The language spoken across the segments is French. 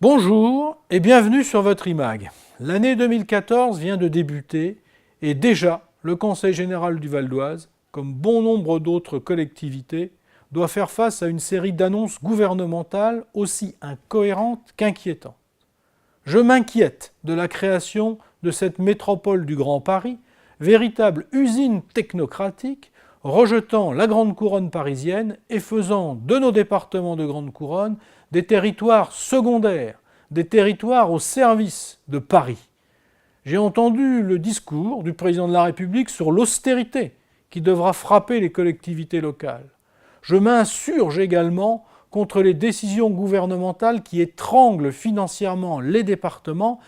Bonjour et bienvenue sur votre IMAG. L'année 2014 vient de débuter et déjà le Conseil général du Val d'Oise, comme bon nombre d'autres collectivités, doit faire face à une série d'annonces gouvernementales aussi incohérentes qu'inquiétantes. Je m'inquiète de la création de cette métropole du Grand Paris, véritable usine technocratique, rejetant la Grande Couronne parisienne et faisant de nos départements de Grande Couronne des territoires secondaires, des territoires au service de Paris. J'ai entendu le discours du président de la République sur l'austérité qui devra frapper les collectivités locales. Je m'insurge également contre les décisions gouvernementales qui étranglent financièrement les départements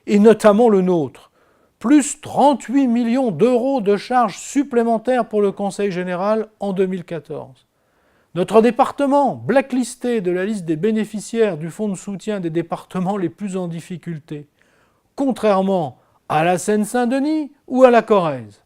et notamment le nôtre. Plus 38 millions d'euros de charges supplémentaires pour le Conseil général en 2014. Notre département, blacklisté de la liste des bénéficiaires du fonds de soutien des départements les plus en difficulté, contrairement à la Seine-Saint-Denis ou à la Corrèze.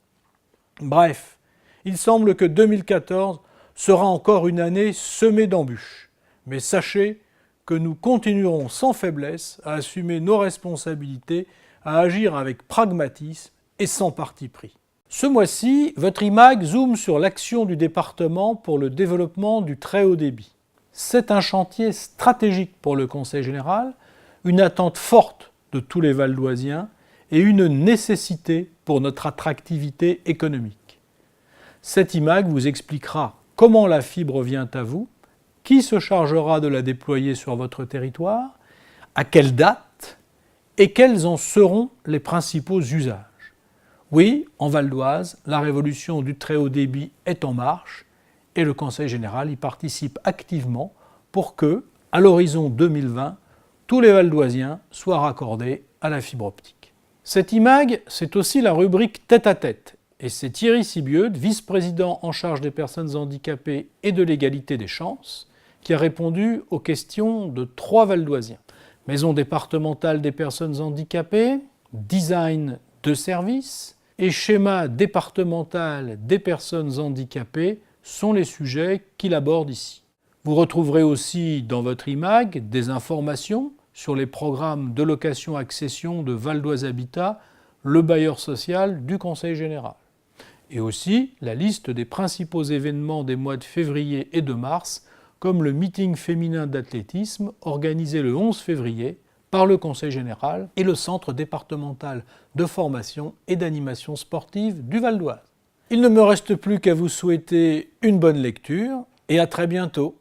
Bref, il semble que 2014 sera encore une année semée d'embûches. Mais sachez que nous continuerons sans faiblesse à assumer nos responsabilités, à agir avec pragmatisme et sans parti pris. Ce mois-ci, votre IMAG zoome sur l'action du département pour le développement du très haut débit. C'est un chantier stratégique pour le Conseil général, une attente forte de tous les Val-d'Oisiens et une nécessité pour notre attractivité économique. Cette IMAG vous expliquera comment la fibre vient à vous, qui se chargera de la déployer sur votre territoire, à quelle date et quels en seront les principaux usages. Oui, en Val d'Oise, la révolution du très haut débit est en marche et le Conseil général y participe activement pour que, à l'horizon 2020, tous les Val-d'Oisiens soient raccordés à la fibre optique. Cette IMAG, c'est aussi la rubrique tête-à-tête et c'est Thierry Sibieux, vice-président en charge des personnes handicapées et de l'égalité des chances, qui a répondu aux questions de 3 Val-d'Oisiens. Maison départementale des personnes handicapées, design de services et schéma départemental des personnes handicapées sont les sujets qu'il aborde ici. Vous retrouverez aussi dans votre IMAG des informations sur les programmes de location-accession de Val d'Oise Habitat, le bailleur social du Conseil général. Et aussi la liste des principaux événements des mois de février et de mars, comme le meeting féminin d'athlétisme organisé le 11 février par le Conseil général et le Centre départemental de formation et d'animation sportive du Val d'Oise. Il ne me reste plus qu'à vous souhaiter une bonne lecture et à très bientôt.